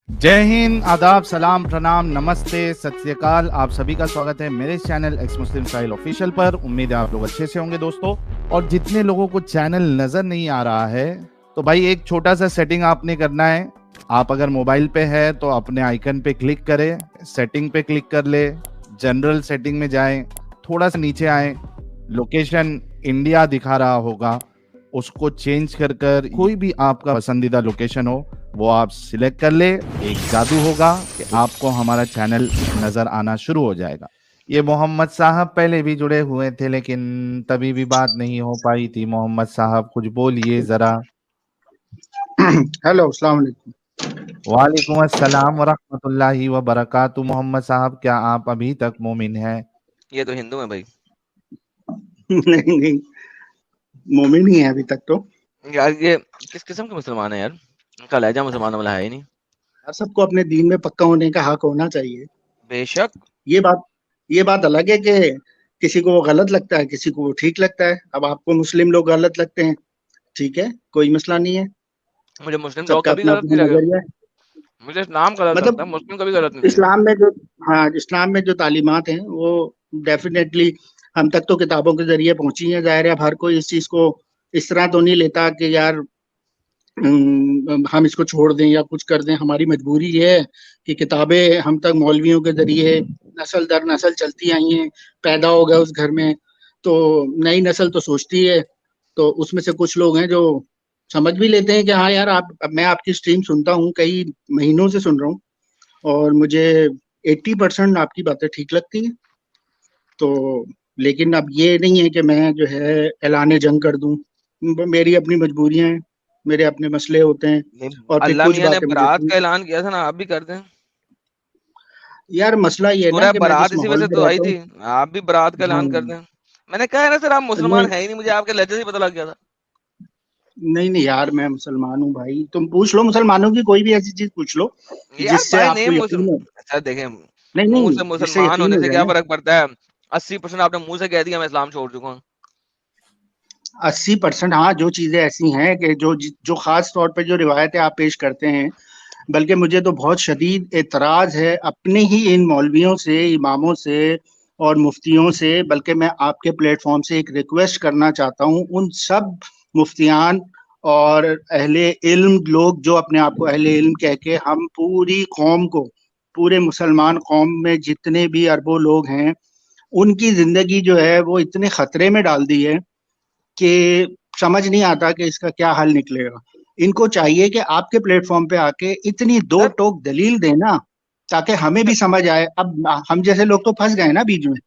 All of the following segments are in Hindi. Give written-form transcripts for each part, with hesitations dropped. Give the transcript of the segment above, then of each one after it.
जय हिंद, आदाब, सलाम, प्रणाम, नमस्ते, सत श्री अकाल। आप सभी का स्वागत है मेरे चैनल एक्स मुस्लिम साहिल ऑफिशियल पर। उम्मीद है आप लोग अच्छे से होंगे दोस्तों। और जितने लोगों को चैनल नजर नहीं आ रहा है तो भाई एक छोटा सा सेटिंग आपने करना है। आप अगर मोबाइल पे है तो अपने आइकन पे क्लिक करें, सेटिंग पे क्लिक कर ले, जनरल सेटिंग में जाएं, थोड़ा सा नीचे आए, लोकेशन इंडिया दिखा रहा होगा, उसको चेंज कर कर कोई भी आपका पसंदीदा लोकेशन हो वो आप सिलेक्ट कर ले। एक जादू होगा कि आपको हमारा चैनल नजर आना शुरू हो जाएगा। ये मोहम्मद साहब पहले भी जुड़े हुए थे लेकिन तभी भी बात नहीं हो पाई थी। मोहम्मद साहब कुछ बोलिए जरा। हेलो, अस्सलाम वालेकुम। वालेकुम अस्सलाम वरहमतुल्लाहि व बरकातुहू। मोहम्मद साहब क्या आप अभी तक मोमिन हैं? ये तो हिंदू है भाई। नहीं नहीं, मोमिन ही है अभी तक तो। यार ये किस किस्म के मुसलमान है यार, इनका लहजा मुसलमानों वाला है ही नहीं। यार, सबको अपने दीन में पक्का होने का हक होना चाहिए। बेशक। ये बात ये बात अलग है कि किसी को वो गलत लगता है, किसी को वो ठीक लगता है। अब आपको मुस्लिम लोग गलत लगते हैं, ठीक है, कोई मसला नहीं है। मुझे मुस्लिम लोग सबका कभी अपना गलत अपना नहीं लगे। नजरिया है। मुझे इस्लाम गलत लगता है, मतलब मुस्लिम कभी गलत नहीं लगे। इस्लाम में जो हाँ, इस्लाम में जो तालीमात हैं वो डेफिनेटली हम तक तो किताबों के जरिए पहुंची हैं। जाहिर है, अब हर कोई इस चीज को इस तरह तो नहीं लेता कि यार हम इसको छोड़ दें या कुछ कर दें। हमारी मजबूरी ये है कि किताबें हम तक मौलवियों के जरिए नस्ल दर नस्ल चलती आई हैं, पैदा हो गए उस घर में। तो नई नस्ल तो सोचती है, तो उसमें से कुछ लोग हैं जो समझ भी लेते हैं कि हाँ यार, आप अब मैं आपकी स्ट्रीम सुनता हूँ, कई महीनों से सुन रहा हूँ, और मुझे 80% आपकी बातें ठीक लगती हैं। तो लेकिन अब ये नहीं है कि मैं जो है ऐलान जंग कर दूं। मेरी अपनी मजबूरियां हैं, मेरे अपने मसले होते हैं, नहीं, और फिर अल्लाह कुछ मियाँ ने बातें मुझे बारात का ऐलान किया था ना, आप भी कर दें। यार मसला ये है ना सूरह कि मैं बारात जिस इसी माहौल वजह से में तो आई रहता हूँ। थी। आप भी बारात का हाँ, ऐलान कर दें। मैंने कहा है ना सर, आप मुसलमान नहीं है ही नहीं, मुझे आपके लहजे से ही पता लग गया था। नहीं नहीं यार, मैं मुसलमान हूँ भाई। तुम पूछ लो मुसलमानों की कोई भी ऐसी चीज पूछ लो यार जिससे बाय आपको नेम यकीन हो। मुसलमान। अच्छा देखें, नहीं मुंह नहीं, से जिससे मुसलमान यकीन होने हो से जाए क्या ना। फर्क पड़ता है। 80% आपने मुंह से कह दिया मैं इस्लाम छोड़ चुका हूँ। 80%, हाँ, जो चीजें ऐसी हैं कि जो जो खास तौर पे जो रिवायतें आप पेश करते हैं, बल्कि मुझे तो बहुत शदीद एतराज है अपने ही इन मौलवियों से, इमामों से और मुफ्तियों से। बल्कि मैं आपके प्लेटफॉर्म से एक रिक्वेस्ट करना चाहता हूँ उन सब मुफ्तियान और अहले इल्म लोग जो अपने आप को अहले इल्म कह के हम पूरी कौम को, पूरे मुसलमान कौम में जितने भी अरबों लोग हैं, उनकी जिंदगी जो है वो इतने खतरे में डाल दी है कि समझ नहीं आता कि इसका क्या हल निकलेगा। इनको चाहिए कि आपके प्लेटफॉर्म पे आके इतनी दो सर टोक दलील देना ताकि हमें भी समझ आए। अब हम जैसे लोग तो फंस गए ना बीच में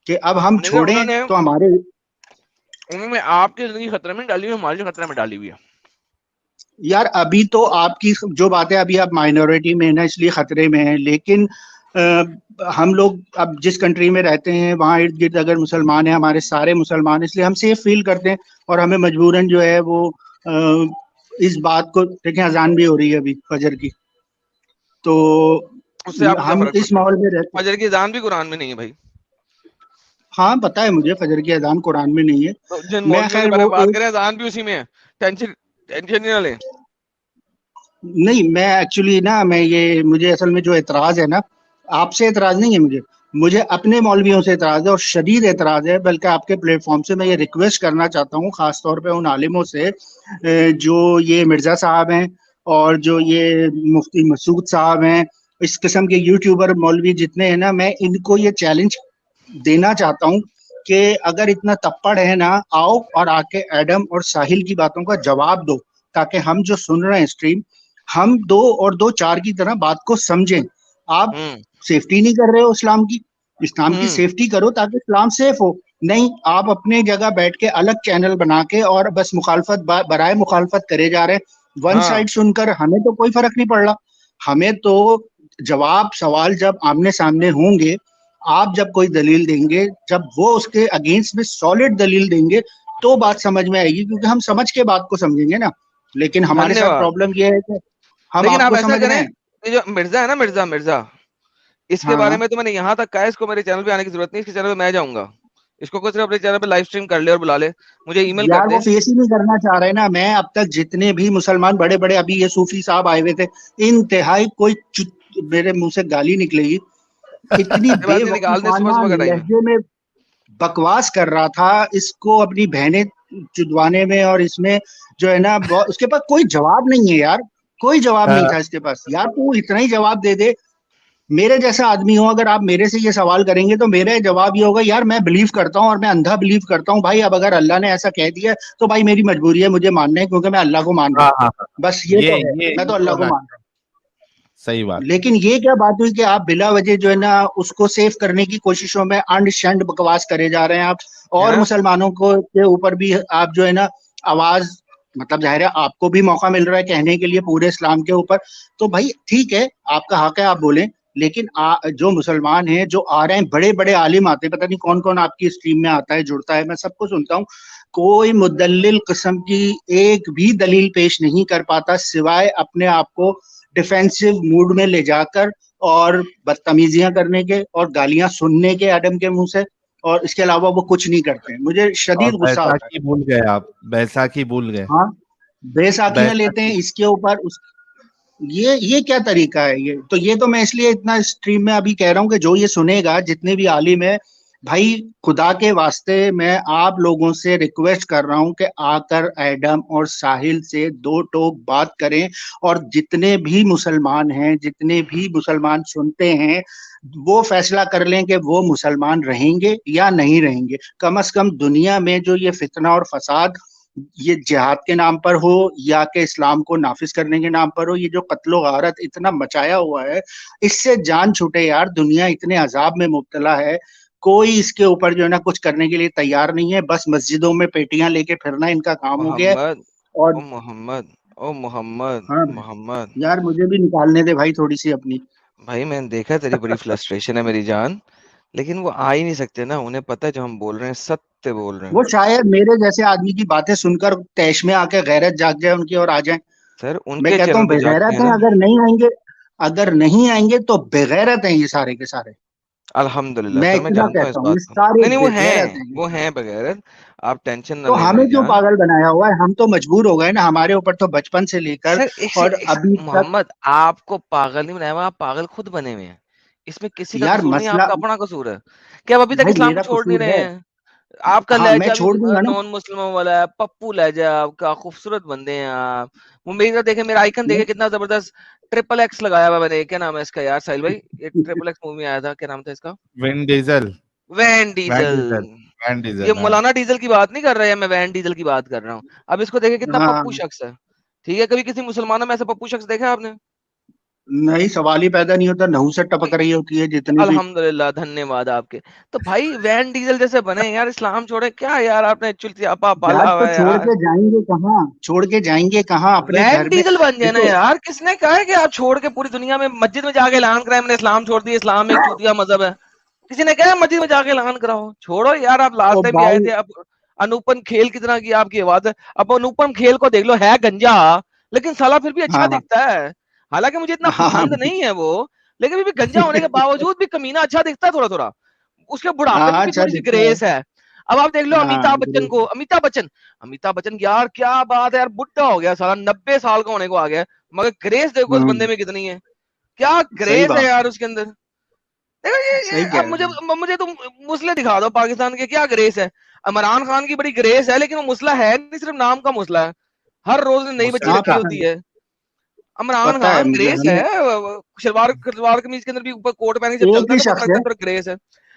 कि अब हम नहीं, छोड़ें उन्होंने तो हमारे। उन्होंने आपकी जिंदगी खतरे में डाली हुई, हमारी खतरे में डाली हुई है। यार, अभी तो आपकी जो बातें, अभी आप माइनॉरिटी में है ना, इसलिए खतरे में है। लेकिन हम लोग अब जिस कंट्री में रहते हैं वहाँ इर्द गिर्द अगर मुसलमान है, हमारे सारे मुसलमान, इसलिए हम सेफ फील करते हैं। और हमें मजबूरन जो है वो इस बात को देखें, अजान भी हो रही है अभी फजर की। तो उससे आपको क्या हम फर्क इस पड़ता है? माहौल में रहते। फजर की अजान भी कुरान में नहीं है भाई। हाँ, पता है मुझे, फजर की अजान कुरान में नहीं है। तो जिन मैं मौलवियों के खैर बारे वो में बात एक करें, अजान भी उसी में है। टेंशन टेंशन नहीं ना लें। नहीं, मैं एक्चुअली ना, मैं ये मुझे असल में जो एतराज है ना, आपसे एतराज नहीं है मुझे। मुझे अपने मौलवियों से एतराज है, और शदीद एतराज है। बल्कि आपके प्लेटफॉर्म से मैं ये रिक्वेस्ट करना चाहता हूँ, खास तौर पे उन आलिमों से जो ये मिर्जा साहब हैं और जो ये मुफ्ती मसूद साहब हैं, इस किस्म के यूट्यूबर मौलवी जितने हैं ना, मैं इनको ये चैलेंज देना चाहता हूँ कि अगर इतना तप्पड़ है ना, आओ और आके एडम और साहिल की बातों का जवाब दो, ताकि हम जो सुन रहे हैं स्ट्रीम, हम दो और दो चार की तरह बात को समझें। आप हम्म। सेफ्टी नहीं कर रहे हो इस्लाम की। इस्लाम की हम्म। सेफ्टी करो ताकि इस्लाम सेफ हो। नहीं, आप अपने जगह बैठ के अलग चैनल बना के और बस मुखालफत बराए मुखालफत करे जा रहे हैं। वन हाँ। साइड सुनकर हमें तो कोई फर्क नहीं पड़ रहा। हमें तो जवाब सवाल जब आमने सामने होंगे, आप जब कोई दलील देंगे, जब वो उसके अगेंस्ट में सॉलिड दलील देंगे, तो बात समझ में आएगी, क्योंकि हम समझ के बात को समझेंगे ना। लेकिन हमारे साथ धन्यवाद। प्रॉब्लम यह है कि हम लेकिन आप आपको ऐसा समझ रहे करें, हैं। ये जो मिर्जा है ना, मिर्जा मिर्जा, इसके बारे हाँ, में तो मैंने यहाँ तक कहा है, इसको मेरे चैनल पे आने की जरूरत नहीं, इसके चैनल पे मैं जाऊंगा। इसको कोई सिर्फ अपने चैनल पे लाइव स्ट्रीम कर ले और बुला ले, मुझे ईमेल कर यार दे। वो फेस ही नहीं करना चाह रहे ना। मैं अब तक जितने भी मुसलमान बड़े बड़े, अभी ये सूफी साहब आए हुए थे, इंतहाई कोई मेरे मुंह से गाली निकलेगी, इतनी कोई बात नहीं, निकाल दे, सुबह बेवकूफाना सुबह का टाइम है। लहजे में बकवास कर रहा था। इसको अपनी बहनें चुदवाने में और इसमें जो है ना, उसके पास कोई जवाब नहीं है यार, कोई जवाब नहीं था इसके पास। यार तू इतना ही जवाब दे दे। मेरे जैसा आदमी हो, अगर आप मेरे से ये सवाल करेंगे तो मेरा जवाब ये होगा, यार मैं बिलीव करता हूँ और मैं अंधा बिलीव करता हूँ भाई। अब अगर अल्लाह ने ऐसा कह दिया तो भाई मेरी मजबूरी है, मुझे मानना है, क्योंकि मैं अल्लाह को मान रहा हाँ हूँ। हाँ हाँ, बस ये तो है, मैं ये तो तो अल्लाह को होना मान रहा हूँ। सही बात। लेकिन ये क्या बात हुई कि आप बिला वजह जो है ना उसको सेव करने की कोशिशों में अंड शंड बकवास करे जा रहे हैं आप, है और ना? मुसलमानों को के ऊपर भी आप जो है ना आवाज, मतलब जाहिर है आपको भी मौका मिल रहा है कहने के लिए पूरे इस्लाम के ऊपर। तो भाई ठीक है, आपका हक है, आप बोलें। लेकिन जो मुसलमान हैं जो आ रहे हैं, बड़े बड़े आलिम आते हैं, पता नहीं कौन कौन आपकी स्ट्रीम में आता है, जुड़ता है, मैं सबको सुनता हूँ। कोई मुदल्लिल किस्म की एक भी दलील पेश नहीं कर पाता, सिवाय अपने आप को डिफेंसिव मूड में ले जाकर और बदतमीजियां करने के और गालियां सुनने के एडम के मुंह से, और इसके अलावा वो कुछ नहीं करते। मुझे और शदीद गुस्सा आता है। बैसाखी भूल गए आप, बैसाखी भूल गए। हाँ, बेसाखियां लेते हैं बैसाखी इसके ऊपर उस, ये क्या तरीका है? ये तो मैं इसलिए इतना स्ट्रीम में अभी कह रहा हूँ कि जो ये सुनेगा, जितने भी आलिम है, भाई खुदा के वास्ते मैं आप लोगों से रिक्वेस्ट कर रहा हूं कि आकर एडम और साहिल से दो टोक बात करें। और जितने भी मुसलमान हैं, जितने भी मुसलमान सुनते हैं, वो फैसला कर लें कि वो मुसलमान रहेंगे या नहीं रहेंगे। कम से कम दुनिया में जो ये फितना और फसाद, ये जिहाद के नाम पर हो या कि इस्लाम को नाफिज करने के नाम पर हो, ये जो कत्लो गारत इतना मचाया हुआ है, इससे जान छूटे यार। दुनिया इतने अजाब में मुब्तला है, कोई इसके ऊपर जो है ना कुछ करने के लिए तैयार नहीं है। बस मस्जिदों में पेटियां लेके फिरना इनका काम हो गया है। मोहम्मद, और ओ मोहम्मद, ओ मोहम्मद, हाँ मोहम्मद। यार, मुझे भी निकालने दे भाई थोड़ी सी अपनी। भाई मैंने देखा तेरी बड़ी फ्रस्ट्रेशन है मेरी जान, लेकिन वो आ ही नहीं सकते ना, उन्हें पता है जो हम बोल रहे हैं सत्य बोल रहे वो हैं। शायद मेरे जैसे आदमी की बातें सुनकर तैश में आके गैरत जाग जाए उनकी और आ जाए। सर मैं उनके कहता चैनल हूँ पे जागते बेगैरत हैं हैं, ना। अगर नहीं आएंगे, अगर नहीं आएंगे तो बेगैरत हैं ये सारे के सारे। अल्हम्दुलिल्लाह मैं सर, मैं इतना जानता हूँ इस कहता हूँ, ये बात को। सारे नहीं नहीं, बेगैरत हैं ये वो सारे। हैं बगैर, आप टेंशन ना तो लें हमें मेरी क्यों जान। पागल बनाया हुआ है? हम तो मजबूर हो गए ना, हमारे ऊपर तो बचपन से लेकर सर और अभी तक। मोहम्मद, आपको पागल नहीं बनाया हुआ, आप पागल खुद बने हुए हैं। इसमें किसी का यार कसूर नहीं है, मसला, आपका अपना कसूर है कि आप अभी तक भाई इस्लाम को मेरा छोड़ नहीं कसूर रहे है। हैं। आपका हाँ मैं लहजा भी छोड़ दूंगा ना। नॉन मुस्लिमों वाला है, पप्पू लहजा आपका, खूबसूरत बंदे हैं आप। वो मेरी तरफ देखे, मेरा आइकन देखे, कितना जबरदस्त ट्रिपल एक्स लगाया हुआ मैंने। क्या नाम है इसका यार साहिल भाई? ये ट्रिपल एक्स मूवी आया था, क्या नाम था इसका? Vin Diesel. Vin Vin Diesel. Diesel. Vin ये डीजल, हाँ। मौलाना डीजल की बात नहीं कर रहे हैं, मैं वैन डीजल की बात कर रहा हूँ। अब इसको देखे कितना हाँ, पप्पू शख्स है। ठीक है, कभी किसी मुसलमानों में ऐसा पप्पू शख्स देखा आपने? नहीं सवाल ही पैदा नहीं होता, नहू से भाई टपक रही होती है जितनी भी। अल्हम्दुलिल्लाह, धन्यवाद आपके। तो भाई वैन डीजल जैसे बने यार, इस्लाम छोड़े क्या यार, आपने चुलचियापा यार पाला हुआ तो है छोड़ यार। के जाएंगे कहाँ? छोड़ के जाएंगे कहाँ अपने वैन घर में? डीजल बन जाए ना देखो यार, किसने कहा है कि आप छोड़ के पूरी दुनिया में मस्जिद में जाके ऐलान कराए मैंने इस्लाम छोड़ दिया, इस्लाम एक चूतिया मजहब है? किसी ने कहा है मस्जिद में जाके ऐलान कराओ? छोड़ो यार, आप ओ लास्ट टाइम भी आए भाई, थे, अब अनुपम खेल की तरह की आपकी आवाज है। अब अनुपम खेल को देख लो, है गंजा, लेकिन साला फिर भी अच्छा हाँ दिखता है। हालांकि मुझे इतना हाँ हाँ पसंद नहीं है वो, लेकिन भी गंजा होने के बावजूद भी कमीना अच्छा दिखता है थोड़ा थोड़ा। उसके बुढ़ापे में हाँ, भी अच्छा थोड़ी सी दिखता है। ग्रेस है। अब आप देख लो हाँ अमिताभ बच्चन ग्रेट। को, अमिताभ बच्चन यार क्या बात है यार, बुढ़ा हो गया साला, 90 साल का होने को आ गया है, मगर ग्रेस देखो उस बंदे में कितनी है। क्या सही ग्रेस है बात है। यार उसके अंदर। देखो ये सही कह अब रहे हैं। मुझे तुम मुसले दिखा दो पाकिस्तान के, क्या ग्रेस है? इमरान खान की बड़ी ग्रेस है, लेकिन वो मुसला है नहीं, सिर्फ नाम का मुसला है। हर रोज ने नई बच्ची हाँ रखी पता होती है। है। इमरान पता है खान मुझे, ग्रेस है। हमें। शलवार शलवार कमीज के अंदर भी ऊपर कोट पहन के जब एक चलता है ही ना, पता शख्स लगता है, है थोड़ा ग्रेस है।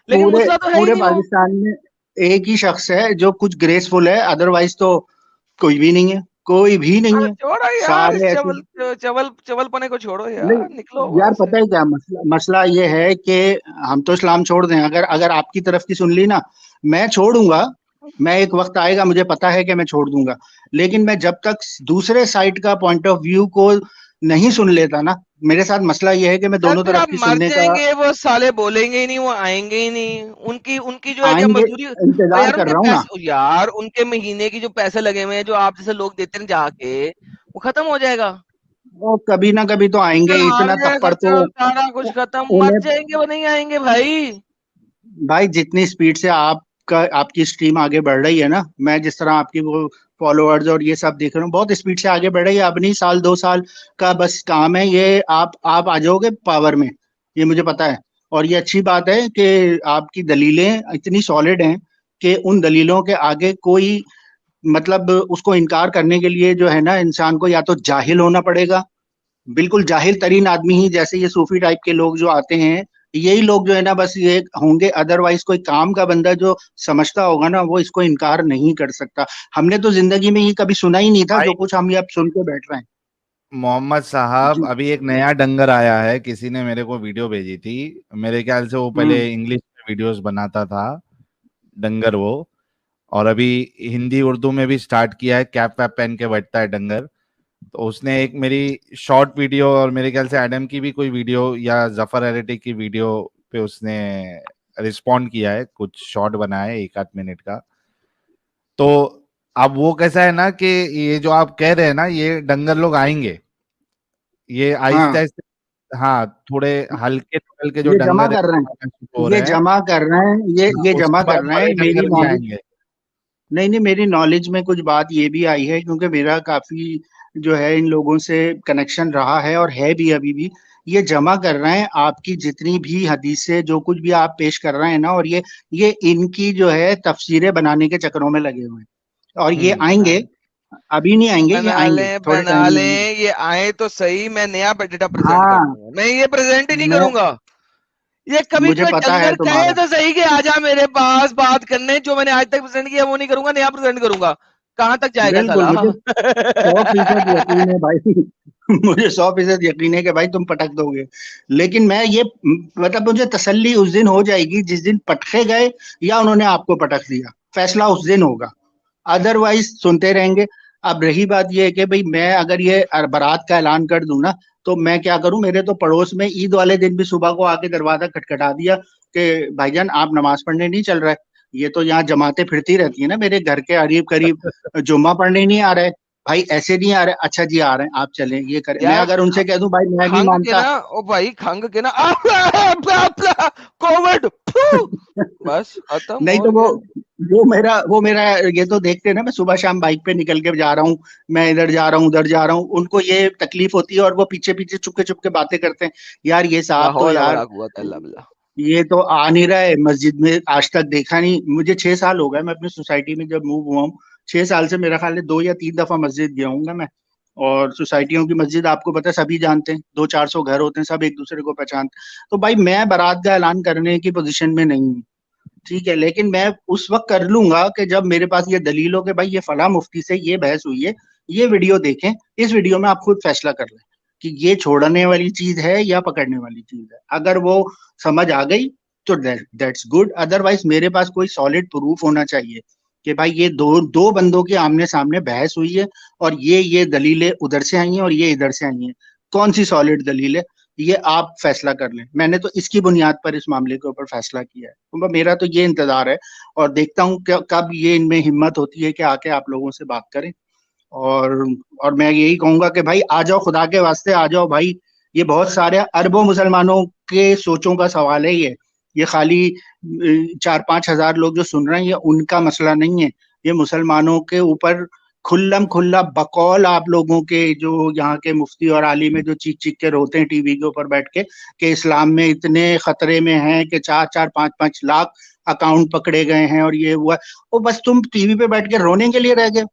लेकिन पूरे मुसला तो है ही पूरे नहीं वो। पाकिस्तान में एक ही शख्स है जो कुछ ग्रेसफुल है, अदरवाइज तो कोई भी नहीं है, कोई भी नहीं है। छोड़ो यार, इस सारे ऐसे। चवलपने को छोड़ो यार, निकलो नहीं यार, वहां से। पता है क्या मसला? मसला ये है कि हम तो इस्लाम छोड़ दें, अगर अगर आपकी तरफ की सुन ली ना, मैं छोड़ूंगा। मैं एक वक्त आएगा, मुझे पता है कि मैं छोड़ दूंगा। लेकिन मैं जब तक दूसरे साइड का पॉइंट ऑफ व्यू को नहीं सुन लेता ना, मेरे साथ मसला ये है कि मैं सर दोनों फिर तरफ आप की मर सुनने का। जाएंगे, वो साले बोलेंगे ही नहीं, वो आएंगे ही नहीं। उनकी उनकी जो है क्या आएंगे, मजदूरी? और इंतजार यार कर उनके रहा हूँ ना। पैसे, यार उनके महीने की जो पैसे लगे हुए हैं, जो आप जैसे लोग देते हैं जाके, वो खत्म हो जाएगा। वो कभी ना कभी तो आएंगे, कल हार इतना जाएगा, तप्पड़ तो सारा कुछ खत्म, मर उन्हें। जाएंगे, वो नहीं आएंगे भाई। भाई जितनी स्पीड से आप आपकी स्ट्रीम आगे बढ़ रही है ना, मैं जिस तरह आपकी वो फॉलोअर्स और ये सब देख रहा हूँ, बहुत स्पीड से आगे बढ़ रही है। अब नहीं, साल 2 साल का बस काम है ये, आप आ जाओगे पावर में, ये मुझे पता है। और ये अच्छी बात है कि आपकी दलीलें इतनी सॉलिड हैं कि उन दलीलों के आगे कोई, मतलब उसको इनकार करने के लिए जो है ना, इंसान को या तो जाहिल होना पड़ेगा, बिल्कुल जाहिल तरीन आदमी ही, जैसे ये सूफी टाइप के लोग जो आते हैं, यही लोग जो है ना बस ये होंगे। अदरवाइज कोई काम का बंदा जो समझता होगा ना, वो इसको इनकार नहीं कर सकता। हमने तो जिंदगी में ये कभी सुना ही नहीं था भाई जो कुछ हम ये अब सुन के बैठ रहे हैं। मोहम्मद साहब, जी। अभी एक नया डंगर आया है, किसी ने मेरे को वीडियो भेजी थी। मेरे ख्याल से वो पहले हम्म। इंग्लिश में वीडियोस बनाता था, डंगर वो। और अभी हिंदी उर्दू में भी स्टार्ट किया है, कैप वैप पहन के बैठता है डंगर। तो उसने एक मेरी शॉर्ट वीडियो, और मेरे ख्याल से एडम की भी कोई वीडियो या जफर एरेटिक की वीडियो पे उसने रिस्पॉन्ड किया है, कुछ शॉर्ट बनाया है 1 आध मिनट का। तो अब वो कैसा है ना कि ये जो आप कह रहे हैं ना, ये डंगर लोग आएंगे, ये आहिस्ते हाँ, आहिस्ते, हाँ, थोड़े हल्के हल्के जो ये जमा डंगर कर रहे हो हैं, ये रहे हैं। जमा कर रहे हैं, हाँ, ये जमा उसके कर बाद रहे हैं। बड़े मेरी डंगर भी नॉलेज, आएंगे। नहीं नहीं, मेरी नॉलेज में कुछ बात ये भी आई है, क्योंकि मेरा काफी जो है इन लोगों से कनेक्शन रहा है और है भी अभी भी। ये जमा कर रहे हैं आपकी जितनी भी हदीसें, जो कुछ भी आप पेश कर रहे हैं ना, और ये इनकी जो है तफसीरें बनाने के चक्करों में लगे हुए हैं। और ये आएंगे, अभी नहीं आएंगे, ये बना आएंगे लें थोड़े बना टाइम में आएंगे। लें, ये आए तो सही, मैं नया डेटा प्रेजेंट कर हाँ, दूंगा, मैं ये प्रेजेंट ही नहीं मैं करूंगा। ये कभी मुझे कोई पता है डंगर कहे तुम्हारा। तो सही कि आजा मेरे पास बात करने, जो मैंने आज तक प्रेजेंट किया वो नहीं करूंगा, नया प्रेजेंट करूंगा। कहां तक जाएगा बिल्कुल, साला? मुझे 100% यकीन है भाई। मुझे 100% यकीन है कि भाई तुम पटक दोगे। लेकिन मैं ये, मतलब मुझे तसल्ली उस दिन हो जाएगी जिस दिन पटके गए या उन्होंने आपको पटक दिया, फैसला उस दिन होगा। अदरवाइज सुनते रहेंगे। अब रही बात ये है कि भाई मैं अगर ये बारात का ऐलान कर दूं ना, तो मैं क्या करूं, मेरे तो पड़ोस में ईद वाले दिन भी सुबह को आके दरवाजा खटखटा दिया कि भाईजान आप नमाज पढ़ने नहीं चल रहे। ये तो यहाँ जमातें फिरती रहती है ना मेरे घर के करीब करीब, जुम्मा पढ़ने नहीं आ रहे भाई, ऐसे नहीं आ रहे, अच्छा जी आ रहे हैं, आप चलें ये करें। मैं यार अगर उनसे कह दूं भाई मैं नहीं खंग के मानता। ना, ओ भाई खंग के ना, कोविड, बस खत्म नहीं हो तो गया। वो मेरा ये तो देखते हैं ना, मैं सुबह शाम बाइक पे निकल के जा रहा हूँ, मैं इधर जा रहा हूँ उधर जा रहा हूँ, उनको ये तकलीफ होती है और वो पीछे पीछे चुपके चुपके बातें करते हैं। यार ये साहब तो लाहौल यार, वला कुव्वत इल्ला बिल्लाह। ये तो आ नहीं रहा है मस्जिद में, आज तक देखा नहीं। मुझे 6 साल हो गए, मैं अपनी सोसाइटी में जब मूव हुआ हूँ, 6 साल से मेरा ख्याल है 2 या 3 दफा मस्जिद गया हूँ मैं। और सोसाइटियों की मस्जिद आपको पता है, सभी जानते हैं, 200-400 घर होते हैं, सब एक दूसरे को पहचानते हैं। तो भाई मैं बारात का ऐलान करने की पोजीशन में नहीं हूँ, ठीक है। लेकिन मैं उस वक्त कर लूंगा कि जब मेरे पास ये दलील हो कि भाई ये फला मुफ्ती से ये बहस हुई है, ये वीडियो देखें, इस वीडियो में आप खुद फैसला कर लें कि ये छोड़ने वाली चीज है या पकड़ने वाली चीज है। अगर वो समझ आ गई तो दैट्स गुड। अदरवाइज मेरे पास कोई सॉलिड प्रूफ होना चाहिए कि भाई ये दो दो बंदों के आमने सामने बहस हुई है और ये दलीलें उधर से आई हैं और ये इधर से आई हैं। कौन सी सॉलिड दलील है, ये आप फैसला कर लें। मैंने तो इसकी बुनियाद पर इस मामले के ऊपर फैसला किया है, तो मेरा तो ये इंतजार है और देखता हूँ कब ये इनमें हिम्मत होती है कि आके आप लोगों से बात करें। और और मैं यही कहूंगा कि भाई आ जाओ, खुदा के वास्ते आ जाओ भाई। ये बहुत सारे अरबों मुसलमानों के सोचों का सवाल है ये खाली 4-5 हजार लोग जो सुन रहे हैं, ये उनका मसला नहीं है। ये मुसलमानों के ऊपर खुल्लम खुल्ला बकौल आप लोगों के जो यहाँ के मुफ्ती और आलिम है, जो चीख चीख के रोते हैं टीवी के ऊपर बैठ के कि इस्लाम में इतने खतरे में हैं कि 4-4 5-5 लाख अकाउंट पकड़े गए हैं और ये हुआ। वो बस तुम टीवी पे बैठ के रोने के लिए रह गए।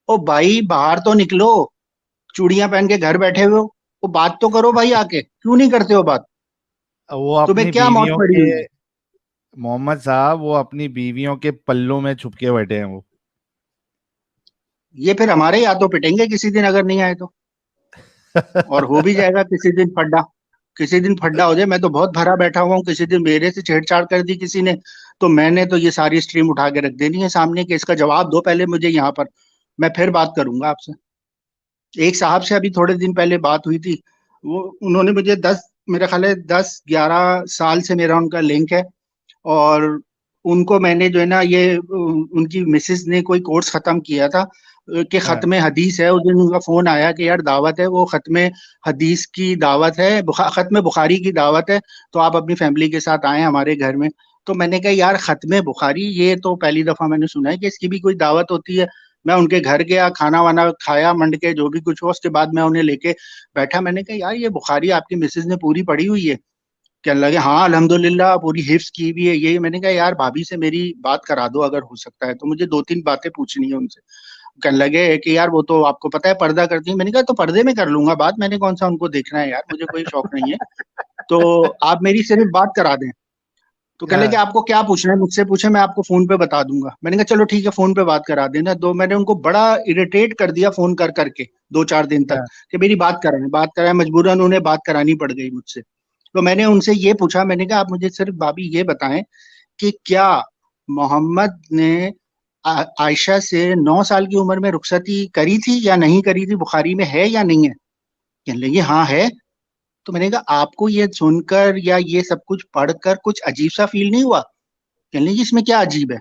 ओ भाई बाहर तो निकलो, चूड़ियां पहन के घर बैठे हुए हो, वो बात तो करो भाई, आके क्यों नहीं करते हो बात? वो तुम्हें अपनी क्या मौत बीवियों पड़ी के, हुई है? मोहम्मद साहब, वो अपनी बीवियों के पल्लों में छुप के बैठे हैं वो। ये फिर हमारे ही हाथों पिटेंगे किसी दिन अगर नहीं आए तो। और हो भी जाएगा किसी दिन फड्डा, किसी दिन फड्डा हो जाए। मैं तो बहुत भरा बैठा हुआ हूँ, किसी दिन मेरे से छेड़छाड़ कर दी किसी ने, तो मैंने तो ये सारी स्ट्रीम उठा के रख देनी है सामने कि इसका जवाब दो पहले मुझे यहाँ पर, मैं फिर बात करूंगा आपसे। एक साहब से अभी थोड़े दिन पहले बात हुई थी, वो उन्होंने मुझे मेरा ख्याल है 10-11 साल से मेरा उनका लिंक है। और उनको मैंने जो है ना, ये उनकी मिसेस ने कोई कोर्स खत्म किया था कि हाँ, खत्मे हदीस है। उस दिन उनका फोन आया कि यार दावत है, वो खत्मे हदीस की दावत है, खत्मे बुखारी की दावत है, तो आप अपनी फैमिली के साथ आए हमारे घर में। तो मैंने कहा यार खत्मे बुखारी ये तो पहली दफा मैंने सुना है कि इसकी भी कोई दावत होती है। मैं उनके घर गया, खाना वाना खाया, मंड के जो भी कुछ हुआ, उसके बाद मैं उन्हें लेके बैठा। मैंने कहा यार ये बुखारी आपकी मिसेज ने पूरी पढ़ी हुई है? कहने लगे हाँ अल्हम्दुलिल्लाह पूरी हिफ्स की हुई है ये। मैंने कहा यार भाभी से मेरी बात करा दो अगर हो सकता है, तो मुझे दो तीन बातें पूछनी है उनसे। कहने लगे कि यार वो तो आपको पता है पर्दा करती है। मैंने कहा तो पर्दे में कर लूंगा बात, मैंने कौन सा उनको देखना है यार, मुझे कोई शौक नहीं है, तो आप मेरी सिर्फ बात करा दें। तो कहने लगे हाँ, आपको क्या पूछना है मुझसे पूछे, मैं आपको फोन पे बता दूंगा। मैंने कहा चलो ठीक है फोन पे बात करा देना। तो मैंने उनको बड़ा इरिटेट कर दिया फोन कर करके 2-4 दिन तक हाँ, कि मेरी बात कराएं, मजबूरन उन्हें बात करानी पड़ गई मुझसे। तो मैंने उनसे ये पूछा, मैंने कहा आप मुझे सिर्फ भाभी ये बताएं कि क्या मोहम्मद ने आयशा से 9 साल की उम्र में रुखसती करी थी या नहीं करी थी, बुखारी में है या नहीं है? कहने लगे हाँ है। तो मैंने कहा आपको ये सुनकर या ये सब कुछ पढ़कर कुछ अजीब सा फील नहीं हुआ? कहने लगे इसमें क्या अजीब है?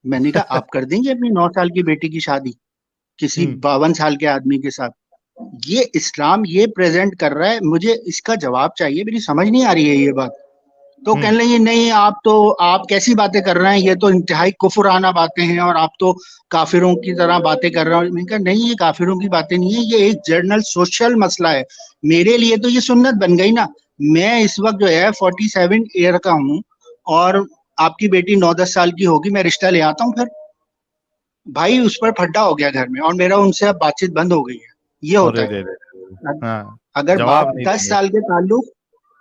मैंने कहा आप कर देंगे अपनी 9 साल की बेटी की शादी किसी हम्म, 52 साल के आदमी के साथ? ये इस्लाम ये प्रेजेंट कर रहा है, मुझे इसका जवाब चाहिए, मेरी समझ नहीं आ रही है ये बात। तो कहने हम्म, लगे नहीं आप कैसी बातें कर रहे हैं, ये तो इंतहाई कुफराना बातें हैं और आप तो काफिरों की तरह बातें कर रहे हो। मैंने कहा नहीं ये काफिरों की बातें नहीं है, ये एक जनरल सोशल मसला है। मेरे लिए तो ये सुन्नत बन गई ना। मैं इस वक्त जो है 47 ईयर का हूँ और आपकी बेटी 9-10 साल की होगी, मैं रिश्ता ले आता हूँ फिर। भाई उस पर फड्डा हो गया घर में और मेरा उनसे अब बातचीत बंद हो गई है। ये होता अरे है। हाँ, अगर जवाब बाप नहीं दस देंगे। साल के ताल्लुक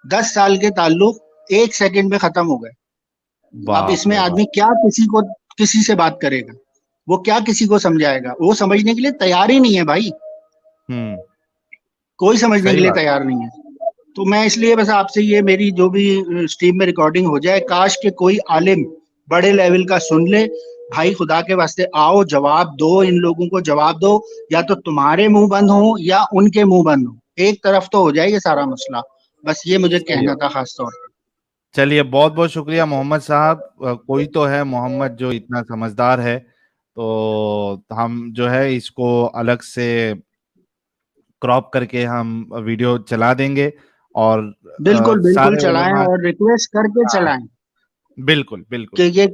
10 साल के ताल्लुक 1 सेकंड में खत्म हो गए। अब बाप इसमें रे बाप। आदमी क्या किसी से बात करेगा? वो क्या किसी को समझाएगा? वो समझने के लिए तैयार ही नहीं है भाई। हम्म, कोई समझने के सही लिए बात। तैयार नहीं है। तो मैं इसलिए बस आपसे ये मेरी जो भी स्ट्रीम में रिकॉर्डिंग हो जाए, काश के कोई आलिम बड़े लेवल का सुन ले। भाई खुदा के वास्ते आओ जवाब दो, इन लोगों को जवाब दो। या तो तुम्हारे मुंह बंद हो या उनके मुंह बंद हो, एक तरफ तो हो जाए ये सारा मसला। बस ये मुझे सही है। कहना था खास तौर पर। चलिए, बहुत बहुत शुक्रिया मोहम्मद साहब। कोई तो है मोहम्मद जो इतना समझदार है, तो हम जो है इसको अलग से क्रॉप करके हम वीडियो चला देंगे। और बिल्कुल बिल्कुल सारे चलाएं उलेमा। और रिक्वेस्ट करके हाँ, चलाएं बिल्कुल बिल्कुल। कि ये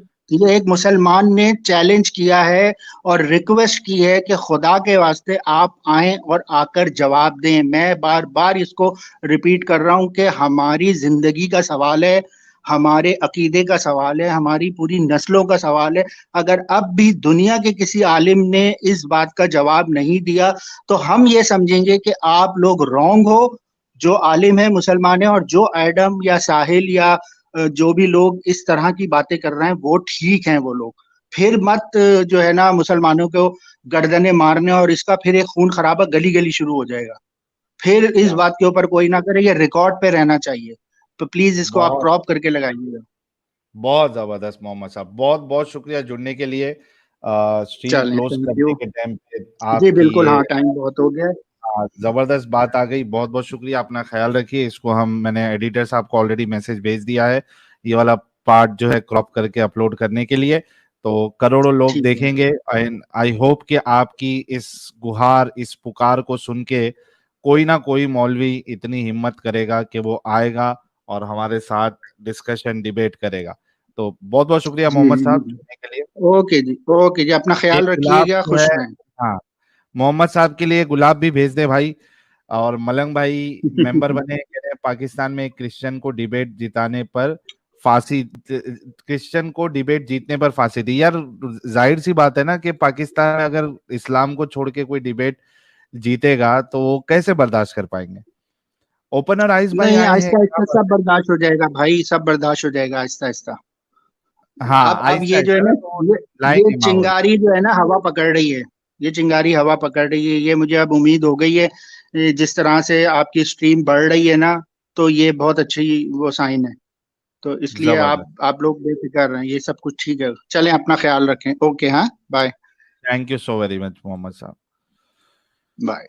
एक मुसलमान ने चैलेंज किया है और रिक्वेस्ट की है कि खुदा के वास्ते आप आएं और आकर जवाब दें। मैं बार बार इसको रिपीट कर रहा हूं कि हमारी जिंदगी का सवाल है, हमारे अकीदे का सवाल है, हमारी पूरी नस्लों का सवाल है। अगर अब भी दुनिया के किसी आलिम ने इस बात का जवाब नहीं दिया तो हम ये समझेंगे कि आप लोग रॉन्ग हो। जो आलिम है मुसलमान है, और जो एडम या साहिल या जो भी लोग इस तरह की बातें कर रहे हैं वो ठीक हैं वो लोग। फिर मत जो है ना मुसलमानों को गर्दनें मारने, और इसका फिर एक खून खराबा गली गली शुरू हो जाएगा। फिर इस क्या बात के ऊपर कोई ना करे, ये रिकॉर्ड पे रहना चाहिए। तो प्लीज इसको आप बहुत क्रॉप करके लगाइएगा। बहुत जबरदस्त मोहम्मद साहब, बहुत बहुत शुक्रिया जुड़ने के लिए। स्ट्रीम चलें, क्लोज थैंक करने यू। के टाइम पे जी आपकी बिल्कुल, ये हाँ टाइम बहुत हो गया है। जबरदस्त बात आ गई। बहुत बहुत शुक्रिया, अपना ख्याल रखिए। इसको मैंने एडिटर साहब को ऑलरेडी मैसेज भेज दिया है, ये वाला पार्ट जो है क्रॉप करके अपलोड करने के लिए। तो करोड़ों लोग ठीक है। देखेंगे। आई होप कि आपकी इस गुहार, इस पुकार को सुन के कोई ना कोई मौलवी इतनी हिम्मत करेगा कि वो आएगा और हमारे साथ डिस्कशन डिबेट करेगा। तो बहुत बहुत शुक्रिया जी मोहम्मद जी साहब जी। जुड़ने के लिए। ओके जी, अपना ये ख्याल गुलाब रखिएगा, जो है, खुश रहें। हाँ, मोहम्मद साहब के लिए गुलाब भी भेज दे भाई। और मलंग भाई मेंबर बने, कह रहे हैं पाकिस्तान में एक क्रिश्चियन को डिबेट जिताने पर फांसी, क्रिश्चियन को डिबेट जीतने पर फांसी दी। यार जाहिर सी बात है ना कि पाकिस्तान में अगर इस्लाम को छोड़ के कोई डिबेट जीतेगा तो वो कैसे बर्दाश्त कर पाएंगे। ओपनर आइस भाई नहीं, आए हैं, आहिस्ता क्या आहिस्ता बात सब बर्दाश्त हो जाएगा भाई, सब बर्दाश्त हो जाएगा आहिस्ता आहिस्ता। है। हाँ, अब आहिस्ता ये जो है आहिस्ता ना, ना तो ये ये लाएंगे माहौल। चिंगारी जो है ना हवा पकड़ रही है। ये चिंगारी हवा पकड़ रही है, ये मुझे अब उम्मीद हो गई है। ये जिस तरह से आपकी स्ट्रीम बढ़ रही है ना, तो ये बहुत अच्छी वो साइन है। तो इसलिए जबरदस्त। आप लोग बेफिक्र रहें, ये सब कुछ ठीक है। चलें, अपना ख्याल रखें। ओके, हाँ, bye. Thank you so very much Mohammad साहब। बाय।